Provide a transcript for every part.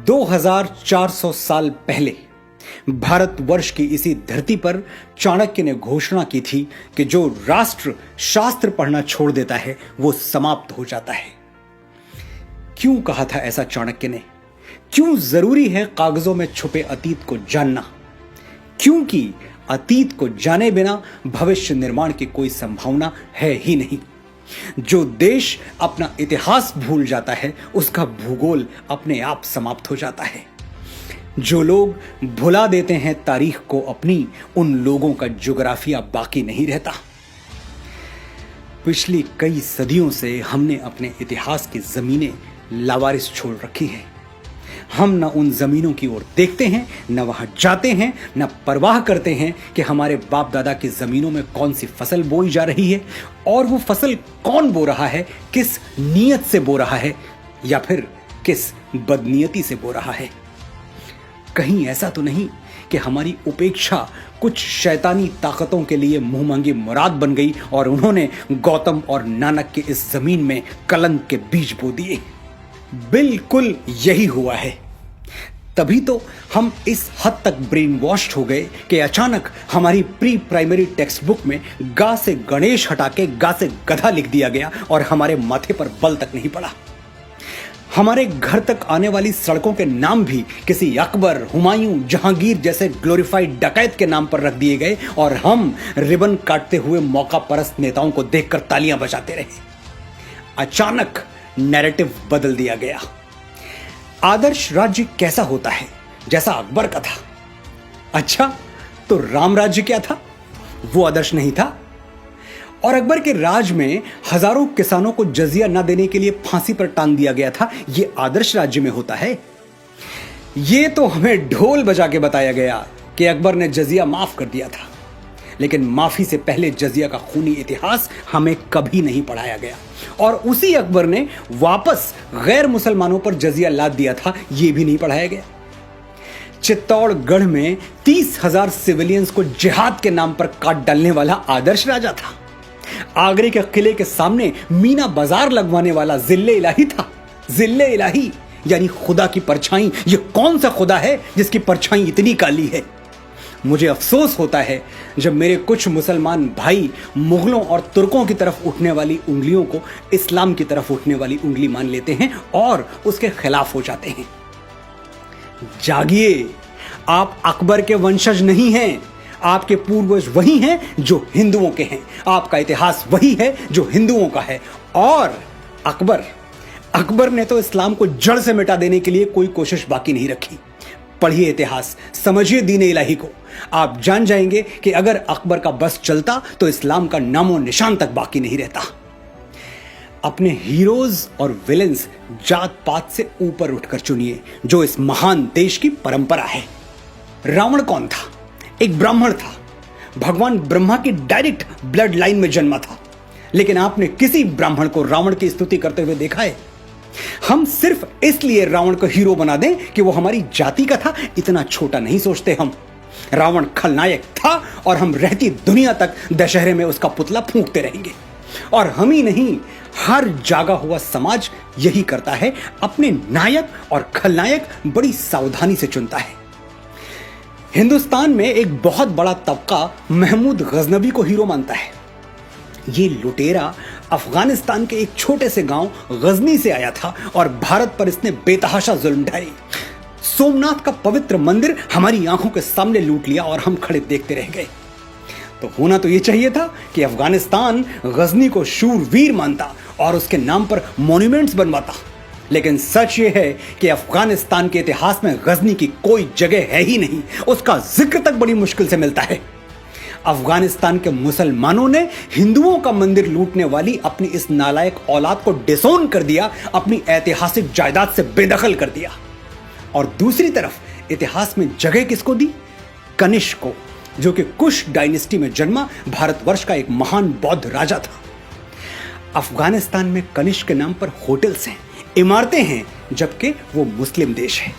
2400 साल पहले भारतवर्ष की इसी धरती पर चाणक्य ने घोषणा की थी कि जो राष्ट्र शास्त्र पढ़ना छोड़ देता है वो समाप्त हो जाता है। क्यों कहा था ऐसा चाणक्य ने? क्यों जरूरी है कागजों में छुपे अतीत को जानना? क्योंकि अतीत को जाने बिना भविष्य निर्माण की कोई संभावना है ही नहीं। जो देश अपना इतिहास भूल जाता है उसका भूगोल अपने आप समाप्त हो जाता है। जो लोग भुला देते हैं तारीख को अपनी, उन लोगों का ज्योग्राफिया बाकी नहीं रहता। पिछली कई सदियों से हमने अपने इतिहास की जमीनें लावारिस छोड़ रखी हैं। हम न उन जमीनों की ओर देखते हैं, न वहां जाते हैं, न परवाह करते हैं कि हमारे बाप दादा की जमीनों में कौन सी फसल बोई जा रही है और वो फसल कौन बो रहा है, किस नीयत से बो रहा है या फिर किस बदनीयती से बो रहा है। कहीं ऐसा तो नहीं कि हमारी उपेक्षा कुछ शैतानी ताकतों के लिए मुंह मांगी मुराद बन गई और उन्होंने गौतम और नानक के इस जमीन में कलंक के बीज बो दिए। बिल्कुल यही हुआ है। तभी तो हम इस हद तक ब्रेन वॉश्ड हो गए कि अचानक हमारी प्री प्राइमरी टेक्स्ट बुक में गा से गणेश हटा के गा से गधा लिख दिया गया और हमारे माथे पर बल तक नहीं पड़ा। हमारे घर तक आने वाली सड़कों के नाम भी किसी अकबर, हुमायूं, जहांगीर जैसे ग्लोरीफाइड डकैत के नाम पर रख दिए गए और हम रिबन काटते हुए मौका परस्त नेताओं को देखकर तालियां बजाते रहे। अचानक नैरेटिव बदल दिया गया। आदर्श राज्य कैसा होता है? जैसा अकबर का था। अच्छा, तो राम राज्य क्या था? वो आदर्श नहीं था। और अकबर के राज में हजारों किसानों को जजिया न देने के लिए फांसी पर टांग दिया गया था। ये आदर्श राज्य में होता है? ये तो हमें ढोल बजा के बताया गया कि अकबर ने जजिया माफ कर दिया था, लेकिन माफी से पहले जजिया का खूनी इतिहास हमें कभी नहीं पढ़ाया गया। और उसी अकबर ने वापस गैर मुसलमानों पर जजिया लाद दिया था, यह भी नहीं पढ़ाया गया। चित्तौड़गढ़ में 30,000 सिविलियंस को जिहाद के नाम पर काट डालने वाला आदर्श राजा था। आगरे के किले के सामने मीना बाजार लगवाने वाला जिल्ले इलाही था। जिल्ले इलाही यानी खुदा की परछाई। यह कौन सा खुदा है जिसकी परछाई इतनी काली है? मुझे अफसोस होता है जब मेरे कुछ मुसलमान भाई मुगलों और तुर्कों की तरफ उठने वाली उंगलियों को इस्लाम की तरफ उठने वाली उंगली मान लेते हैं और उसके खिलाफ हो जाते हैं। जागिए, आप अकबर के वंशज नहीं हैं। आपके पूर्वज वही हैं जो हिंदुओं के हैं। आपका इतिहास वही है जो हिंदुओं का है। और अकबर ने तो इस्लाम को जड़ से मिटा देने के लिए कोई कोशिश बाकी नहीं रखी। पढ़िए इतिहास, समझिए दीन इलाही को। आप जान जाएंगे कि अगर अकबर का बस चलता तो इस्लाम का नामो निशान तक बाकी नहीं रहता। अपने हीरोज और विलेंस जात पात से ऊपर उठकर चुनिए, जो इस महान देश की परंपरा है। रावण कौन था? एक ब्राह्मण था। भगवान ब्रह्मा की डायरेक्ट ब्लड लाइन में जन्मा था। लेकिन आपने किसी ब्राह्मण को रावण की स्तुति करते हुए देखा है? हम सिर्फ इसलिए रावण को हीरो बना दें कि वो हमारी जाति का था, इतना छोटा नहीं सोचते हम। रावण खलनायक था और हम रहती दुनिया तक दशहरे में उसका पुतला फूंकते रहेंगे। और हम ही नहीं, हर जागा हुआ समाज यही करता है। अपने नायक और खलनायक बड़ी सावधानी से चुनता है। हिंदुस्तान में एक बहुत बड़ा तबका महमूद गजनवी को हीरो मानता है। ये लुटेरा अफगानिस्तान के एक छोटे से गांव गजनी से आया था और भारत पर इसने बेतहाशा जुल्म ढाई। सोमनाथ का पवित्र मंदिर हमारी आंखों के सामने लूट लिया और हम खड़े देखते रह गए। तो होना तो यह चाहिए था कि अफगानिस्तान गजनी को शूरवीर मानता और उसके नाम पर मॉन्यूमेंट्स बनवाता। लेकिन सच यह है कि अफगानिस्तान के इतिहास में गजनी की कोई जगह है ही नहीं। उसका जिक्र तक बड़ी मुश्किल से मिलता है। अफगानिस्तान के मुसलमानों ने हिंदुओं का मंदिर लूटने वाली अपनी इस नालायक औलाद को डिसोन कर दिया, अपनी ऐतिहासिक जायदाद से बेदखल कर दिया। और दूसरी तरफ इतिहास में जगह किसको दी? कनिष्क को, जो कि कुश डायनेस्टी में जन्मा भारतवर्ष का एक महान बौद्ध राजा था। अफगानिस्तान में कनिष्क के नाम पर होटल्स हैं, इमारतें हैं, जबकि वो मुस्लिम देश है।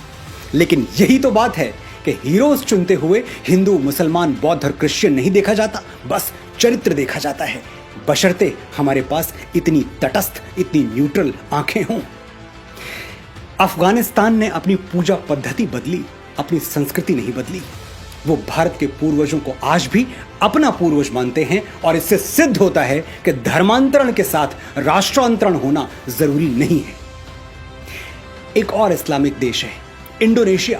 लेकिन यही तो बात है कि हीरोज चुनते हुए हिंदू, मुसलमान, बौद्ध और क्रिश्चियन नहीं देखा जाता, बस चरित्र देखा जाता है, बशर्ते हमारे पास इतनी तटस्थ, इतनी न्यूट्रल आंखें हों। अफगानिस्तान ने अपनी पूजा पद्धति बदली, अपनी संस्कृति नहीं बदली। वो भारत के पूर्वजों को आज भी अपना पूर्वज मानते हैं और इससे सिद्ध होता है कि धर्मांतरण के साथ राष्ट्रांतरण होना जरूरी नहीं है। एक और इस्लामिक देश है इंडोनेशिया,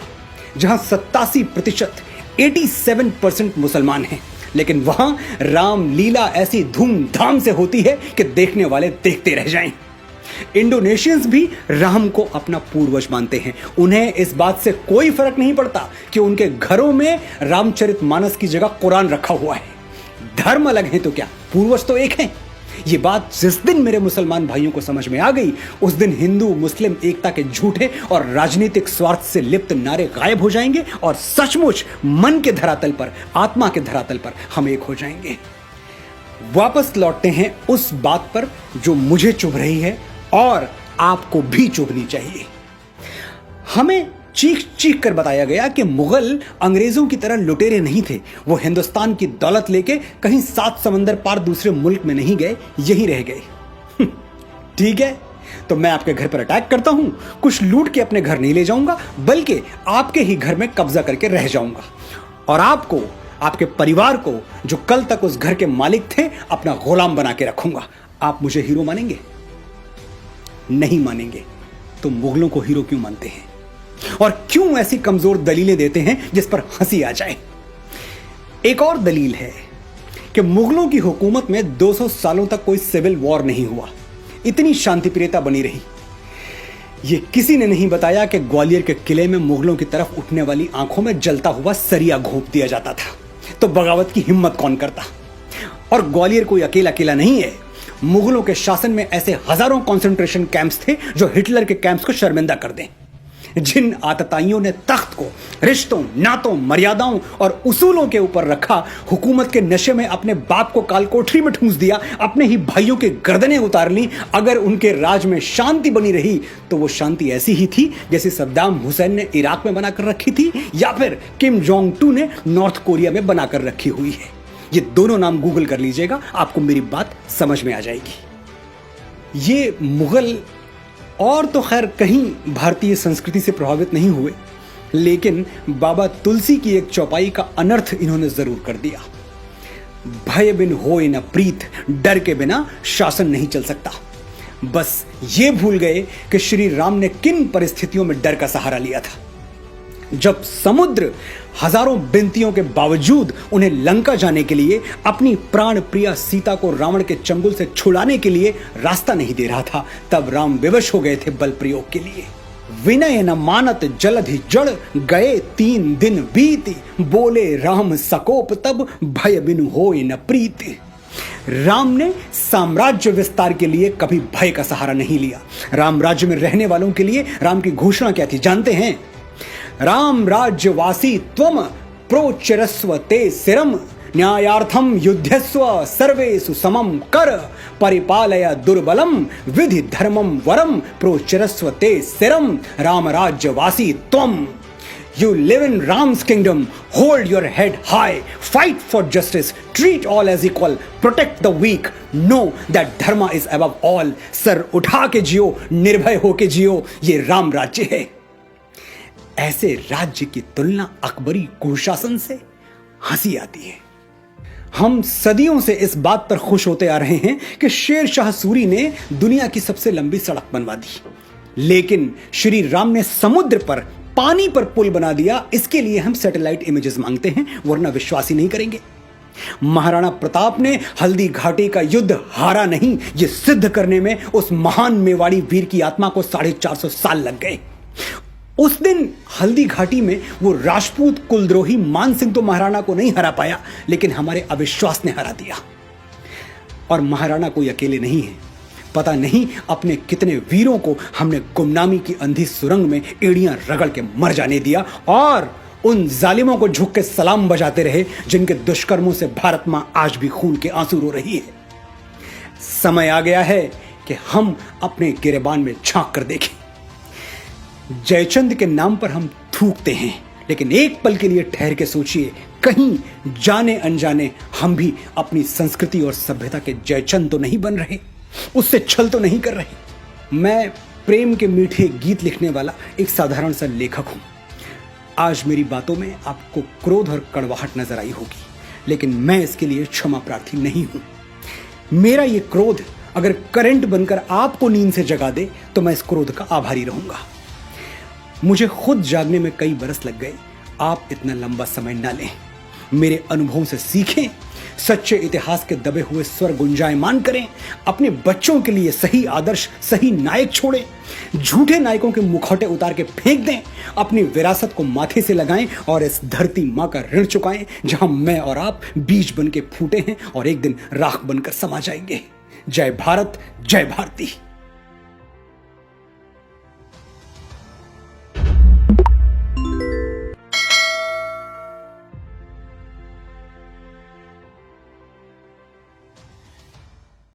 जहां 87% 87% मुसलमान हैं, लेकिन वहां रामलीला ऐसी धूमधाम से होती है कि देखने वाले देखते रह जाएं। इंडोनेशियंस भी राम को अपना पूर्वज मानते हैं। उन्हें इस बात से कोई फर्क नहीं पड़ता कि उनके घरों में रामचरितमानस की जगह कुरान रखा हुआ है। धर्म अलग है तो क्या, पूर्वज तो एक हैं। ये बात जिस दिन मेरे मुसलमान भाइयों को समझ में आ गई, उस दिन हिंदू मुस्लिम एकता के झूठे और राजनीतिक स्वार्थ से लिप्त नारे गायब हो जाएंगे और सचमुच मन के धरातल पर, आत्मा के धरातल पर हम एक हो जाएंगे। वापस लौटते हैं उस बात पर जो मुझे चुभ रही है और आपको भी चुभनी चाहिए। हमें चीख चीख कर बताया गया कि मुगल अंग्रेजों की तरह लुटेरे नहीं थे। वो हिंदुस्तान की दौलत लेके कहीं 7 समंदर पार दूसरे मुल्क में नहीं गए, यहीं रह गए। ठीक है, तो मैं आपके घर पर अटैक करता हूं, कुछ लूट के अपने घर नहीं ले जाऊंगा, बल्कि आपके ही घर में कब्जा करके रह जाऊंगा और आपको, आपके परिवार को, जो कल तक उस घर के मालिक थे, अपना गुलाम बना के रखूंगा। आप मुझे हीरो मानेंगे? नहीं मानेंगे। तो मुगलों को हीरो क्यों मानते हैं और क्यों ऐसी कमजोर दलीलें देते हैं जिस पर हंसी आ जाए? एक और दलील है कि मुगलों की हुकूमत में 200 सालों तक कोई सिविल वॉर नहीं हुआ, इतनी शांतिप्रियता बनी रही। यह किसी ने नहीं बताया कि ग्वालियर के किले में मुगलों की तरफ उठने वाली आंखों में जलता हुआ सरिया घोंप दिया जाता था। तो बगावत की हिम्मत कौन करता? और ग्वालियर कोई अकेला किला नहीं है। मुगलों के शासन में ऐसे हजारों कंसंट्रेशन कैंप्स थे जो हिटलर के कैंप्स को शर्मिंदा कर दें। जिन आतताइयों ने तख्त को रिश्तों, नातों, मर्यादाओं और उसूलों के ऊपर रखा, हुकूमत के नशे में अपने बाप को कालकोठरी में ठूंस दिया, अपने ही भाइयों के गर्दनें उतार ली। अगर उनके राज में शांति बनी रही तो वो शांति ऐसी ही थी जैसे सद्दाम हुसैन ने इराक में बनाकर रखी थी या फिर किम जोंग टू ने नॉर्थ कोरिया में बनाकर रखी हुई है। ये दोनों नाम गूगल कर लीजिएगा, आपको मेरी बात समझ में आ जाएगी। ये मुगल और तो खैर कहीं भारतीय संस्कृति से प्रभावित नहीं हुए, लेकिन बाबा तुलसी की एक चौपाई का अनर्थ इन्होंने जरूर कर दिया। भय बिन होए न प्रीत, डर के बिना शासन नहीं चल सकता। बस ये भूल गए कि श्री राम ने किन परिस्थितियों में डर का सहारा लिया था। जब समुद्र हजारों विनतियों के बावजूद उन्हें लंका जाने के लिए, अपनी प्राण प्रिया सीता को रावण के चंगुल से छुड़ाने के लिए रास्ता नहीं दे रहा था, तब राम विवश हो गए थे बल प्रयोग के लिए। विनय न मानत जलधि जड़, गए 3 दिन बीती, बोले राम सकोप तब, भय बिनु होए न प्रीति। राम ने साम्राज्य विस्तार के लिए कभी भय का सहारा नहीं लिया। राम राज्य में रहने वालों के लिए राम की घोषणा क्या थी जानते हैं? राम राज्यवासी त्वम प्रोच्चरस्व ते सिरम, न्यायार्थम युद्धस्व सर्वेषु समम कर, परिपालय दुर्बलम विधि धर्मम वरम, प्रोच्चरस्व ते सिरम, राम राज्यवासी त्वम। You live in Ram's kingdom, hold your head high, fight for justice, treat all as equal, protect the weak, know that dharma is above all। Sir उठा के जियो, निर्भय होके जियो, ये राम राज्य है। ऐसे राज्य की तुलना अकबरी कुशासन से हंसी आती है। हम सदियों से इस बात पर खुश होते आ रहे हैं कि शेर शाह सूरी ने दुनिया की सबसे लंबी सड़क बनवा दी, लेकिन श्री राम ने समुद्र पर, पानी पर पुल बना दिया। इसके लिए हम सैटेलाइट इमेजेस मांगते हैं, वरना विश्वास ही नहीं करेंगे। महाराणा प्रताप ने हल्दी घाटी का युद्ध हारा नहीं, यह सिद्ध करने में उस महान मेवाड़ी वीर की आत्मा को 450 साल लग गए। उस दिन हल्दी घाटी में वो राजपूत कुलद्रोही मान सिंह तो महाराणा को नहीं हरा पाया, लेकिन हमारे अविश्वास ने हरा दिया। और महाराणा कोई अकेले नहीं है। पता नहीं अपने कितने वीरों को हमने गुमनामी की अंधी सुरंग में एड़ियां रगड़ के मर जाने दिया और उन जालिमों को झुक के सलाम बजाते रहे जिनके दुष्कर्मों से भारत मां आज भी खून के आंसू रो रही है। समय आ गया है कि हम अपने गिरेबान में झांक कर देखें। जयचंद के नाम पर हम थूकते हैं, लेकिन एक पल के लिए ठहर के सोचिए, कहीं जाने अनजाने हम भी अपनी संस्कृति और सभ्यता के जयचंद तो नहीं बन रहे, उससे छल तो नहीं कर रहे। मैं प्रेम के मीठे गीत लिखने वाला एक साधारण सा लेखक हूं। आज मेरी बातों में आपको क्रोध और कड़वाहट नजर आई होगी, लेकिन मैं इसके लिए क्षमा प्रार्थी नहीं हूं। मेरा ये क्रोध अगर करंट बनकर आपको नींद से जगा दे तो मैं इस क्रोध का आभारी रहूंगा। मुझे खुद जागने में कई बरस लग गए, आप इतना लंबा समय ना लें। मेरे अनुभवों से सीखें, सच्चे इतिहास के दबे हुए स्वर गुंजायमान करें, अपने बच्चों के लिए सही आदर्श, सही नायक छोड़ें, झूठे नायकों के मुखौटे उतार के फेंक दें, अपनी विरासत को माथे से लगाएं और इस धरती मां का ऋण चुकाएं जहां मैं और आप बीज बन के फूटे हैं और एक दिन राख बनकर समा जाएंगे। जय भारत, जय भारती।